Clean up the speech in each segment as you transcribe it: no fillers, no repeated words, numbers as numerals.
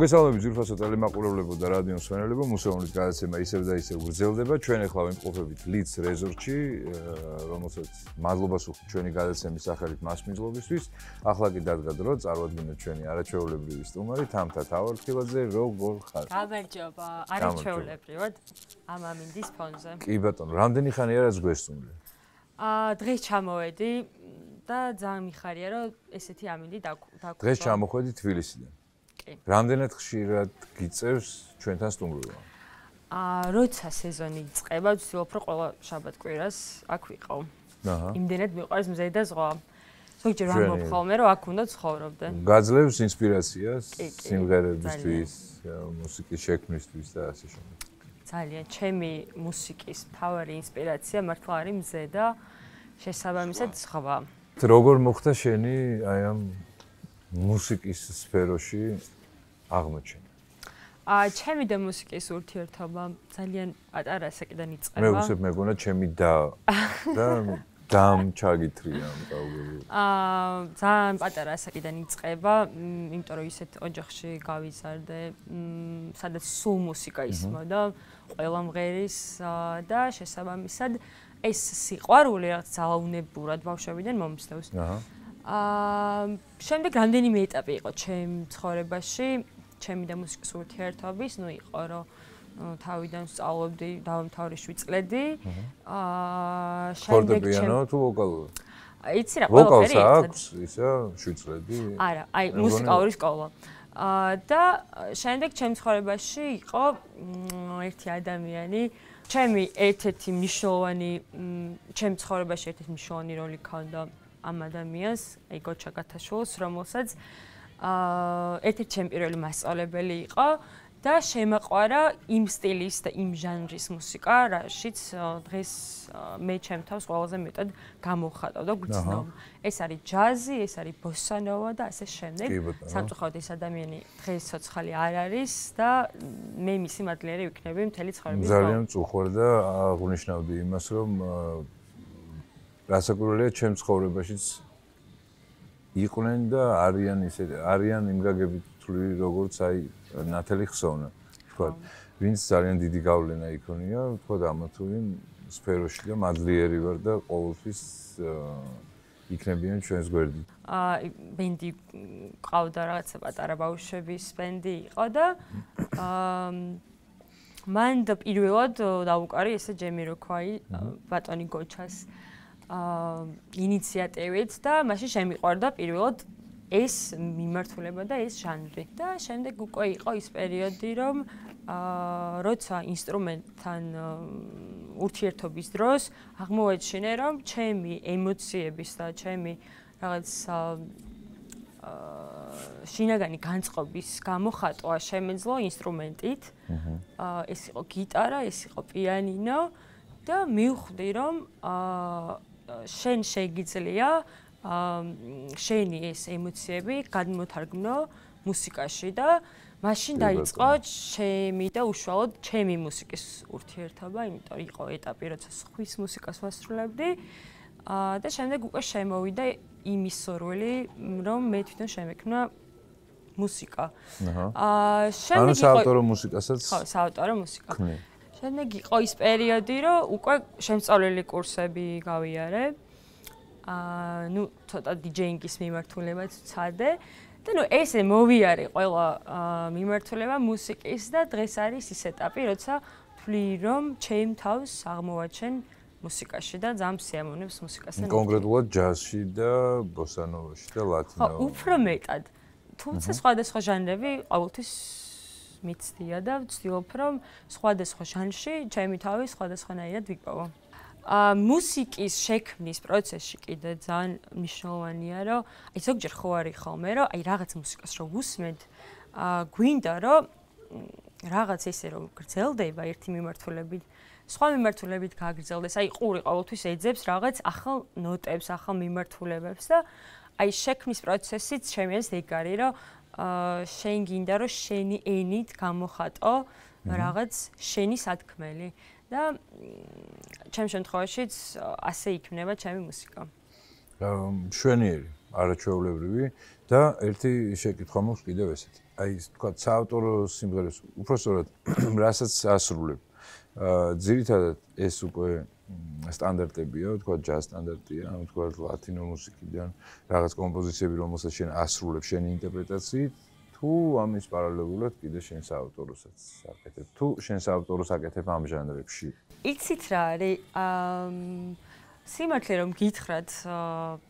მოგესალმებით ძვირფასო ტელემაყურებლებო და რადიო მსმენელებო, მუსეუმის გადაცემა ისევ და ისევ გრძელდება. ჩვენ ახლა ვიმყოფებით ლიდს რეზორტში, რომელსაც მადლობას ვუხდით ჩვენი გადაცემის სახელით მასმიძლობისთვის. ახლა კი დადგა დრო, წარვადგინოთ ჩვენი არაჩვეულებრივი სტუმარი თამთა თავართხილაძე, როგორ ხარ? გამარჯობა, არაჩვეულებრივად ამ ამინდის ფონზე. კი ბატონო, რამდენი ხანია რაც გვესტუმრე? დღეს ჩამოვედი და ძალიან მიხარია, რომ ესეთი ამინდი დაგვრჩა. დღეს ჩამოხვედი თბილისიდან. რამდენად ხშირად გიწევს ჩვენთან სტუმრობა? როცა სეზონი იწყება, ვცდილობ რომ ყველა შაბათ-კვირას აქ ვიყავ. იმდენად მიყვარს მზე და ზღვა. ზოგჯერ ვამბობ ხოლმე, რომ აქ უნდა ცხოვრობდე. გაძლევს ინსპირაციას სიმღერებისთვის, მუსიკის შექმნისთვის და ასე შემდეგ. ძალიან, ჩემი მუსიკის მთავარი ინსპირაცია მართლა არის მზე და შესაბამისად ზღვა. როგორ მოხდა შენი აი ამ მუსიკის სფეროში აღმოჩენა? ჩემი და მუსიკის ურთიერთობა ძალიან პატარა ასაკიდან იწყება. მე ვუსებ მეგონა ჩემი და დამ ჩაგითრია ამ გაუგებრივ. ძალიან პატარა ასაკიდან იწყება, იმიტომ რომ ისეთ ოჯახში გავიზარდე, სადაც სულ მუსიკა ისმოდა, ყველა მღერის და შესაბამისად ეს სიყვარული რაღაც ძალაუნებურად ბავშვებიდან მომსდევს. შემდეგ რამდენიმე ეტაპი იყო ჩემ ცხოვრებაში, ჩემი და მუსიკის ურთიერთობის, იყო რომ თავიდან სწავლობდი, დავამთავრე 7 წლები. შემდეგ ფორტეპიანო თუ ვოკალური? იცი რა, ყველაფერი ერთად. ვოკალს აქვს ისა 7 წლები? არა, აი მუსიკალური სკოლა. და შემდეგ ჩემ ცხოვრებაში იყო ერთი ადამიანი, ჩემი ერთ-ერთი მნიშვნელოვანი ჩემ ცხოვრებაში ერთ-ერთი მნიშვნელოვანი როლი ჰქონდა ამ ადამიანს, აი გოჩა გათაშვილს, რომელსაც ერთ-ერთი ჩემი პირველი მასწავლებელი იყო და შემაყვარა იმ სტილის და იმ ჟანრის მუსიკა, რაშიც დღეს მე ჩემ თავს ყველაზე მეტად გამოვხატავ და გვცნობ. ეს არის ჯაზი, ეს არის ბოსანოვა და ასე შემდეგ. სამწუხაროდ ეს ადამიანი დღეს ცოცხალი არ არის და მე მისი მადლიერი ვიქნები მთელი ცხოვრების ბოლომდე. ძალიან მწუხვარ და აღნიშნავდი იმას, რომ რასაკვირველია ჩემ ცხოვრებაშიც იყვნენ და არიან იმ გაგებით თვლი როგორც აი ნათელი ხსოვნა. თქვა, ვინც ძალიან დიდი გავლენა იქონია, თქვა ამა თუ იმ სფეროში და მადლიერი ვარ და ყოველთვის იქნებიან ჩვენს გვერდით. ბენდი ყავდა რაღაცა პატარა ბავშვების ბენდი იყო და მან და პირველად დაუკარი ესე ჯემიროქვაი ბატონი გოჩას ინიციატივით და მაშინ შემიყვარდა პირველად ეს მიმართულება და ეს ჟანრი. და შემდეგ უკვე იყო ის პერიოდი, რომ როცა ინსტრუმენტთან ურთიერთობის დროს აღმოვაჩინე, რომ ჩემი ემოციების და ჩემი რაღაც შინაგანი განწყობის გამოხატვა შემეძლო ინსტრუმენტით. ეს იყო გიტარა, ეს იყო პიანინო და მივხვდი, რომ შენ შეგიძლია შენი ეს ემოციები გადმოთარგმნო მუსიკაში და მაშინ დაიწყო ჩემი და უშუალოდ ჩემი მუსიკის ურთიერთობა, იმიტომ იყო ეტაპი, როცა ხვის მუსიკას ვასრულებდი და შემდეგ უკვე შემოვიდა იმის სურვილი, რომ მე თვითონ შემექმნა მუსიკა. ანუ საავტორო მუსიკასაც? ხო, საავტორო მუსიკა. შემდეგ იყო ის პერიოდი, რომ უკვე შემსწავლელი კურსები გავიარე. ცოტა დიჯეინგის მიმართულებაც ვცადე და ესე მოვიარე ყველა მიმართულება მუსიკის და დღეს არის ის ეტაპი, როცა ვთვლი, რომ ჩემ თავს აღმოვაჩენ მუსიკაში და ძალიან სიამოვნებს მუსიკასთან. კონკრეტულად ჯაზში და ბოსანოვაში და ლათინო. ხო, უფრო მეტად. თუმცა სხვადასხვა ჟანრები ყოველთვის მიცდია და ვცდილობ, რომ სხვადასხვა ჟანრში ჩემი თავი სხვადასხვანაირად ვიპოვო. მუსიკის შექმნის პროცესში კიდე ძალიან მნიშვნელოვანია, რომ აი ზოგჯერ ხო არის ხოლმე, რომ აი რაღაც მუსიკას რო ვუსმენთ, გვინდა რომ რაღაც ესე რომ გრძელდება ერთი მიმართულებით, სხვა მიმართულებით გაგრძელდეს. აი ყური ყოველთვის ეძებს რაღაც ახალ ნოტებს, ახალ მიმართულებებს და აი შექმნის პროცესიც შემიძლია ეგ არის, რომ შენ გინდა რომ შენი ენით გამოხატო რაღაც შენი სათქმელი. და ჩემ შემთხვევაშიც ასე იქნება ჩემი მუსიკა. მშვენიერი. არაჩვეულებრივი და ერთი შეკითხვა მაქვს კიდევ ესეთი. აი თქვა საავტორო სიმღერებს უпростоრად რასაც ასრულებ. ძირითადად ეს უკვე სტანდარტებია, თქვა ჯაზ სტანდარტია, თქვა ლათინო მუსიკიდან რაღაც კომპოზიციები, რომელსაც შენ ასრულებ შენი ინტერპრეტაციით, თუ ამის პარალელურად კიდე შენ საავტოროსაც აკეთებ. თუ შენ საავტოროს აკეთებ ამ ჟანრებში. იცით რა არის? სიმართლე რომ გითხრათ,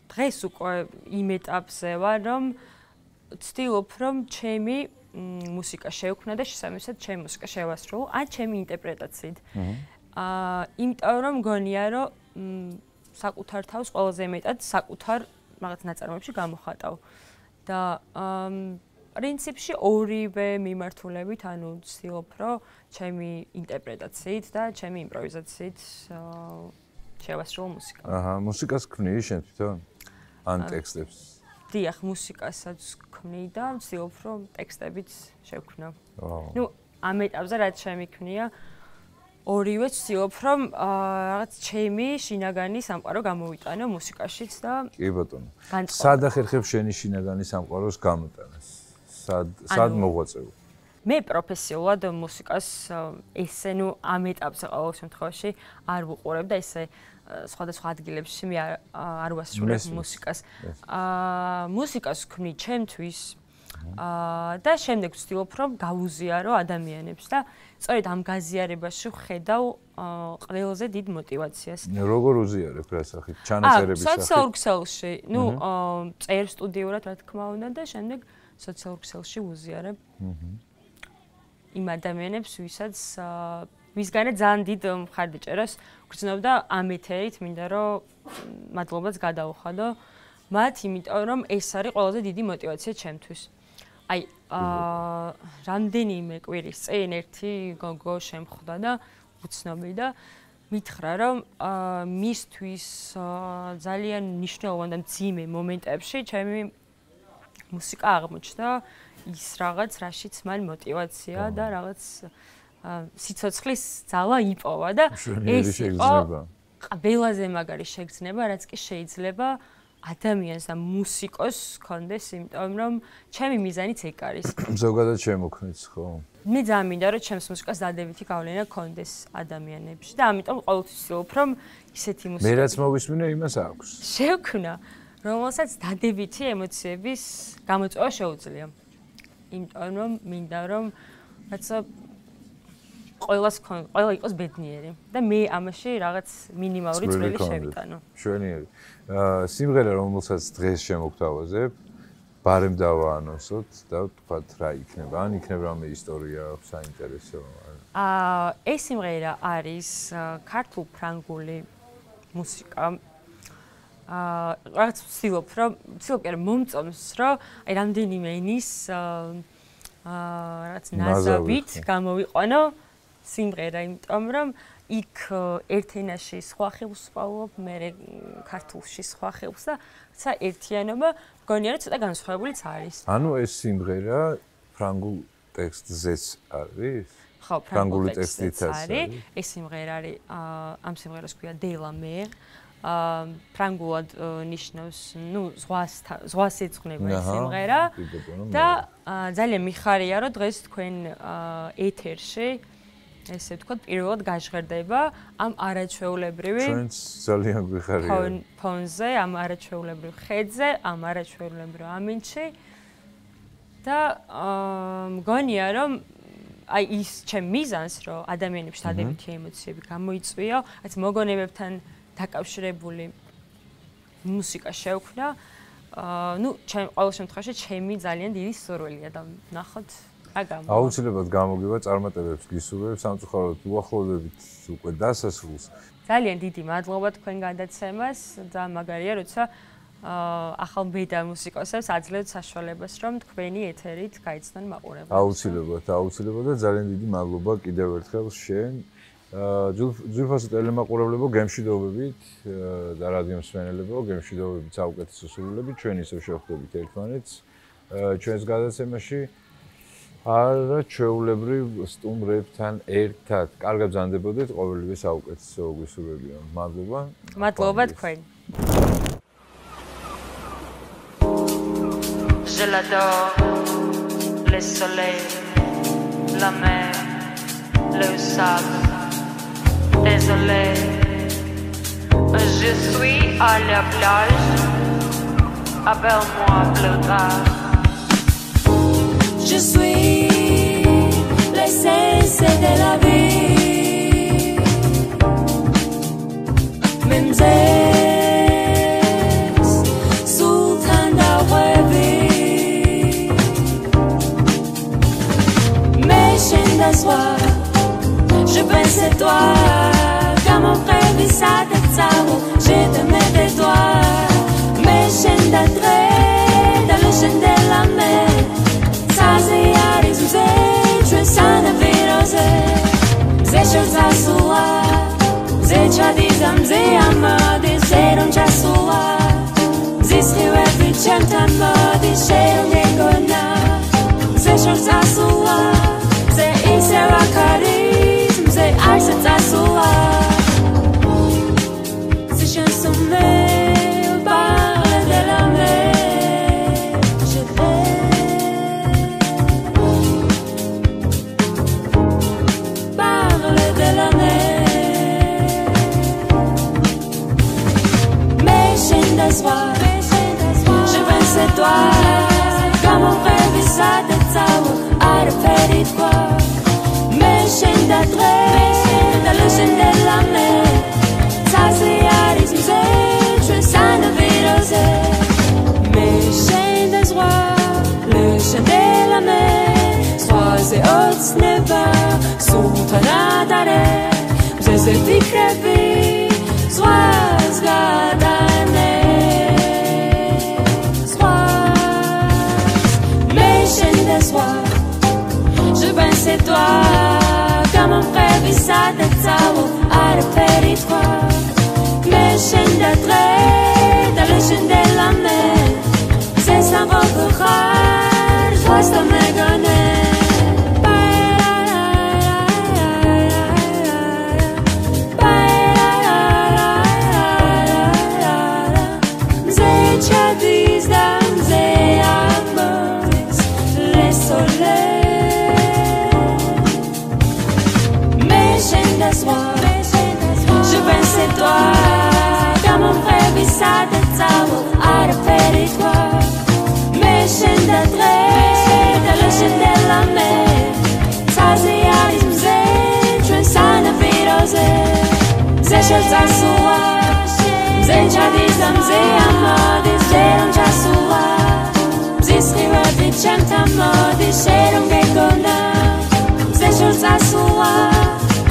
დღეს უკვე იმ ეტაპზე ვარ, რომ ვცდილობ, რომ ჩემი მუსიკა შევქმნა და შესაბამისად ჩემი მუსიკა შევასრულო, ან ჩემი ინტერპრეტაციით. იმიტომ რომ მგონია, რომ საკუთარ თავს ყველაზე მეტად საკუთარ რაღაც ნაწარმოებში გამოხატავ. და პრინციპში ორივე მიმართულებით, ანუ ვცდილობ, რომ ჩემი ინტერპრეტაციით და ჩემი იმპროვიზაციით შევასრულო მუსიკა. მუსიკას ქმნი შენ თვითონ? ან ტექსტებს? დიახ, მუსიკასაც ქმნი და ვცდილობ, რომ ტექსტებიც შევქმნო. ამ ეტაპზე რაც შემიქმნია, ორივე ვცდილობ, რომ რაღაც ჩემი შინაგანი სამყარო გამოვიტანო მუსიკაშიც და კი ბატონო. სად ახერხებ შენი შინაგანი სამყაროს გამოტანას? სად მოღვაწეობ? მე პროფესიულად მუსიკას ესე ამ ეტაპზე ყოველ შემთხვევაში არ ვუყურებ და ესე სხვადასხვა ადგილებში მე არ ვასრულებ მუსიკას. მუსიკას ვქმნი ჩემთვის და შემდეგ ვცდილობ, რომ გავუზიარო ადამიანებს და სწორედ ამ გაზიარებაში ვხედავ ყველაზე დიდ мотивაციას. როგორ უზიარებ რა სახით? ჩანაწერების სახით? სოციალურ ქსელში, წერ სტუდიურად რა თქმა უნდა და შემდეგ სოციალურ ქსელში ვუზიარებ. იმ ადამიანებს, ვისგანაც ძალიან დიდ მხარდაჭერას გრძნობდა ამ ეთერით, მინდა რომ მადლობაც გადაუხადო მათ, იმიტომ რომ ეს არის ყველაზე დიდი мотивация ჩემთვის. აი, რამდენიმე კვირის წინ ერთი გოგო შემხვდა და უცნობი და მითხრა, რომ მისთვის ძალიან მნიშვნელოვანი და მძიმე მომენტებში ჩემი მუსიკა აღმოჩნდა ის რაღაც, რაშიც მან мотивация და რაღაც სიცოცხლის ძალა იპოვა და ეს იყო ყველაზე მაგარი შეგრძნება, რაც კი შეიძლება ადამიანს და მუსიკოს კონდეს, იმიტომ რომ ჩემი მიზანიც ეგ არის. ზოგადად შემოქმნით, ხო? მე ძალიან მინდა რომ ჩემს მუსიკას დადებითი გავლენა კონდეს ადამიანებში და ამიტომ ყოველთვის ვცდილობ რომ ისეთი მუსიკა მე რაც მოვისმინე იმას აქვს. შევქმნა, რომელსაც დადებითი ემოციების გამოწვევა შეუძლია. იმიტომ რომ მინდა რომ რაცა ყველა იყოს ბედნიერი და მე ამაში რაღაც მინიმალური წვლილი შევიტანო. შვენიერი. სიმღერა რომელსაც დღეს შემოგთავაზებ, ბარემ დავაანონსოთ და ვთქვათ რა იქნება. ან იქნება რამე ისტორია საინტერესო. ეს სიმღერა არის ქართულ-ფრანგული მუსიკა. რაღაც ვცდილობ მომწონს, რომ აი რამდენიმე ენის რაღაც ნაზავით გამოვიყვანო სიმღერა, იმიტომ რომ იქ ერთ ენაში სხვა ხილს ვსწავლობ, მე ქართულში სხვა ხილს და ცა ერთიანობა მგონია რომ ცოტა განსხვავებულიც არის. ანუ ეს სიმღერა ფრანგულ ტექსტზეც არის? ხო, ფრანგული ტექსტიც არის. ეს სიმღერა არის ამ სიმღერას ქვია De la mer. ფრანგულად ნიშნავს, ზღვას ეძღვნება ეს სიმღერა და ძალიან მიხარია, რომ დღეს თქვენ ეთერში ესე ვთქვათ, პირველად გაჟღერდება ამ არაჩვეულებრივი ჩვენც ძალიან გვიხარია ფონზე, ამ არაჩვეულებრივ ხედზე, ამ არაჩვეულებრივ ამინჩი და მგონია, რომ აი ის ჩემ მიზანს, რომ ადამიანებში დადებითი ემოციები გამოიწვიო, რაც მოგონებებთან დაკავშირებული მუსიკა შევქმნა. ჩემ ყოველ შემთხვევაში ჩემი ძალიან დიდი სურვილია და ნახოთ რა გამოვა. აუცილებლად გამოგივა წარმატებებს გისურვებ, სამწუხაროდ უახლოვდებით უკვე დასასრულს. ძალიან დიდი მადლობა თქვენ გადაცემას. ძალიან მაგარია, როცა ახალ ბედა მუსიკოსებს აძლევთ საშუალებას, რომ თქვენი ეთერით გაიცნონ მაყურებლებს. აუცილებლად და ძალიან დიდი მადლობა კიდევ ერთხელ შენ. ძვირფასო ტელემაყურებლებო, გემშვიდობებით და რადიო მსმენელებო, გემშვიდობებით საუკეთესო სურვილებით, ჩვენ ისევ შევხვდებით ერთმანეთს ჩვენს გადაცემაში არაჩვეულებრივ სტუმრებთან ერთად. კარგად ბრძანდებოდეთ, ყოველივე საუკეთესო გვისურვებია. მადლობა. მადლობა თქვენ. Je l'adore, le soleil, la mer, le sable. Désolé, je suis à la plage. Appelle-moi plus tard. Je suis l'essence de la vie. Memzes, sultan d'Awevi. Mais chaînes d'asseoir, je pense à toi. Comme on prévu ça d'être ça, je te mets des doigts. Mes chaînes d'attrait, dans le chêne de la mer. Ça c'est à résoudre, je sens de virose. C'est chose à soir, c'est chadisam, c'est amade, c'est un chassoir. C'est scrive plus chantamade, c'est un dégona. C'est chose à soir, c'est isera charisme, c'est ars à soir. Ces chansons me parlent de la mer, je parle de la mer. Mes chaînes d'asseoir, je pense à toi. Comme on prévu ça d'être ça, à refaire toi. Mes chaînes d'attrait, dans le chêne de la mer. Ça c'est à résoudre, je sens de virose. Mes chaînes d'asseoir, le chêne de la mer. Soit c'est haute sneva, sultanatare. Vous êtes écrévé, soit sgadane. Soit mes chaînes d'asseoir, je pense à toi. Comme on prévu ça d'être ça, à refaire toi. Mes chaînes d'attrait, dans le chêne de la mer. C'est sans votre rare, soit ça me connaît. Je pense à toi, comme on prévu ça d'être ça, à refaire toi. Mes chaînes d'attrait, dans le chêne de la mer. Ça c'est à résoudre, je sens de virose. C'est chose à soir, c'est chadisam, c'est amade, c'est un chassoir. C'est scrive vite, chantamade, c'est un dégona. C'est chose à soir.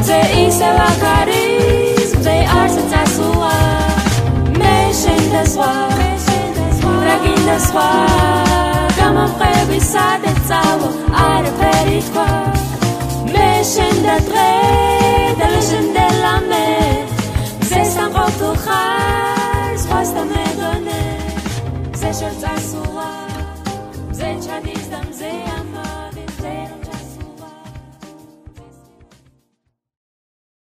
C'est isera charisme, c'est ars à soir. Mes chaînes d'asseoir, draguine d'asseoir. Comme on prévu ça d'être ça, à refaire toi. Mes chaînes d'attrait, dans le chêne de la mer. C'est sans votre rare, soit ça me donne. C'est chose à